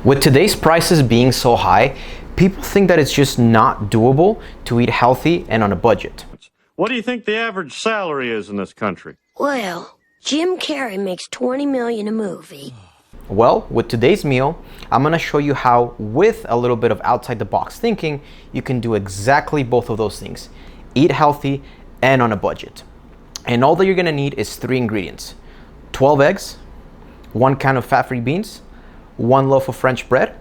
With today's prices being so high, people think that it's just not doable to eat healthy and on a budget. What do you think the average salary is in this country? Well, Jim Carrey makes $20 million a movie. Well, with today's meal, I'm gonna show you how, with a little bit of outside the box thinking, you can do exactly both of those things. Eat healthy and on a budget. And all that you're gonna need is 3 ingredients: 12 eggs, 1 can of fat-free beans, 1 loaf of French bread,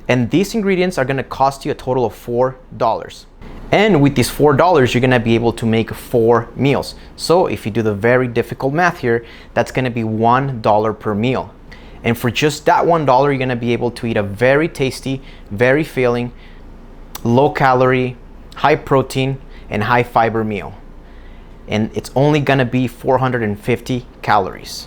and these ingredients are gonna cost you a total of $4. And with these $4, you're gonna be able to make 4 meals. So if you do the very difficult math here, that's gonna be $1 per meal. And for just that $1, you're gonna be able to eat a very tasty, very filling, low calorie, high protein, and high fiber meal. And it's only gonna be 450 calories.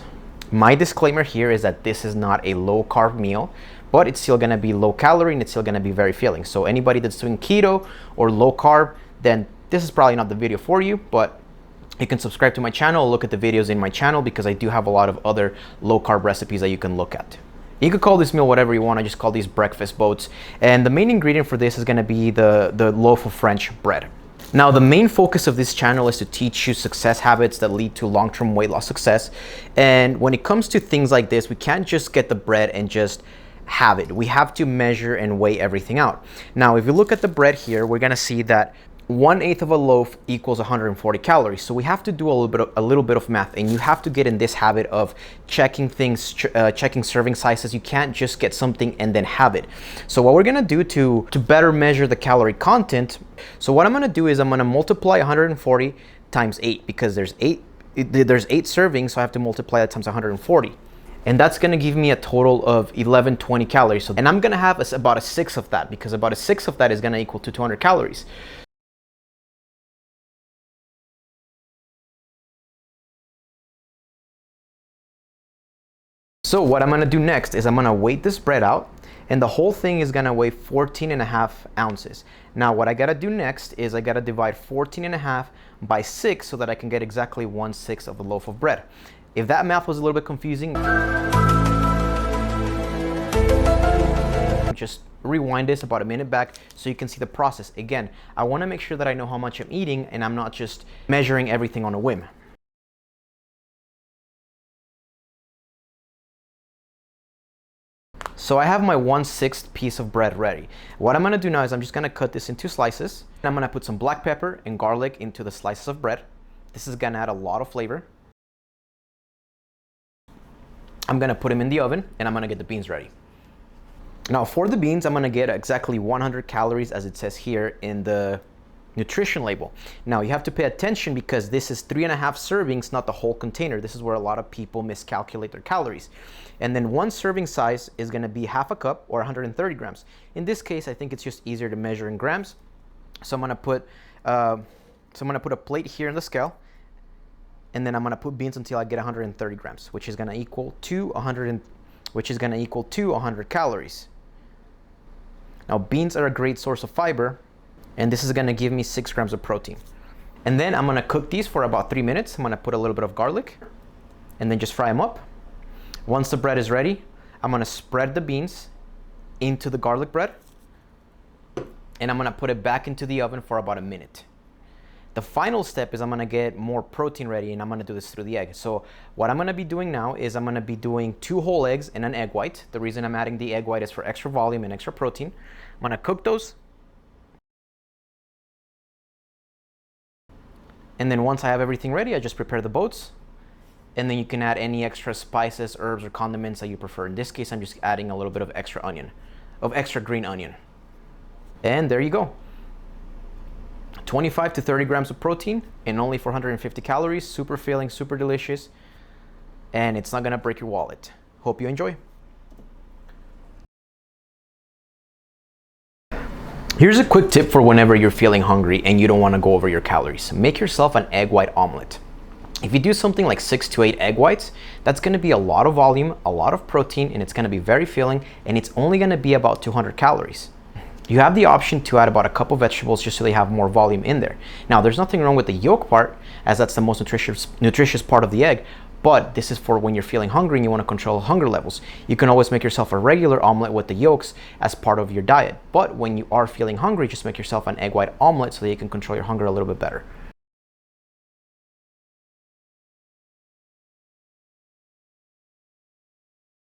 My disclaimer here is that this is not a low carb meal, but it's still gonna be low calorie and it's still gonna be very filling. So anybody that's doing keto or low carb, then this is probably not the video for you, but you can subscribe to my channel, look at the videos in my channel, because I do have a lot of other low carb recipes that you can look at. You could call this meal whatever you want. I just call these breakfast boats. And the main ingredient for this is gonna be the loaf of French bread. Now, the main focus of this channel is to teach you success habits that lead to long-term weight loss success. And when it comes to things like this, we can't just get the bread and just have it. We have to measure and weigh everything out. Now, if you look at the bread here, we're gonna see that 1/8 of a loaf equals 140 calories. So we have to do a little bit of math, and you have to get in this habit of checking things, checking serving sizes. You can't just get something and then have it. So what we're gonna do to better measure the calorie content, so what I'm gonna do is I'm gonna multiply 140 times 8, because there's 8 servings, so I have to multiply that times 140. And that's gonna give me a total of 1120 calories. So, and I'm gonna have about a 1/6 of that, because about a 1/6 of that is gonna equal to 200 calories. So what I'm gonna do next is I'm gonna weigh this bread out, and the whole thing is gonna weigh 14.5 ounces. Now what I gotta do next is I gotta divide 14.5 by 6 so that I can get exactly 1/6 of a loaf of bread. If that math was a little bit confusing, just rewind this about a minute back so you can see the process. Again, I wanna make sure that I know how much I'm eating and I'm not just measuring everything on a whim. So I have my 1/6 piece of bread ready. What I'm gonna do now is I'm just gonna cut this into slices. I'm gonna put some black pepper and garlic into the slices of bread. This is gonna add a lot of flavor. I'm gonna put them in the oven and I'm gonna get the beans ready. Now for the beans, I'm gonna get exactly 100 calories as it says here in the nutrition label. Now you have to pay attention because this is 3.5 servings, not the whole container. This is where a lot of people miscalculate their calories. And then 1 serving size is gonna be 1/2 cup or 130 grams. In this case, I think it's just easier to measure in grams. So I'm gonna put a plate here in the scale, and then I'm gonna put beans until I get 130 grams, which is gonna equal to 100 calories. Now beans are a great source of fiber, and this is gonna give me 6 grams of protein. And then I'm gonna cook these for about 3 minutes. I'm gonna put a little bit of garlic and then just fry them up. Once the bread is ready, I'm gonna spread the beans into the garlic bread, and I'm gonna put it back into the oven for about a minute. The final step is I'm gonna get more protein ready, and I'm gonna do this through the egg. So what I'm gonna be doing now is I'm gonna be doing 2 whole eggs and an egg white. The reason I'm adding the egg white is for extra volume and extra protein. I'm gonna cook those. And then once I have everything ready, I just prepare the boats. And then you can add any extra spices, herbs, or condiments that you prefer. In this case, I'm just adding a little bit of extra green onion. And there you go. 25 to 30 grams of protein and only 450 calories. Super filling, super delicious. And it's not gonna break your wallet. Hope you enjoy. Here's a quick tip for whenever you're feeling hungry and you don't wanna go over your calories. Make yourself an egg white omelet. If you do something like 6 to 8 egg whites, that's gonna be a lot of volume, a lot of protein, and it's gonna be very filling, and it's only gonna be about 200 calories. You have the option to add about a cup of vegetables just so they have more volume in there. Now, there's nothing wrong with the yolk part, as that's the most nutritious part of the egg, But this is for when you're feeling hungry and you want to control hunger levels. You can always make yourself a regular omelet with the yolks as part of your diet. But when you are feeling hungry, just make yourself an egg white omelet so that you can control your hunger a little bit better.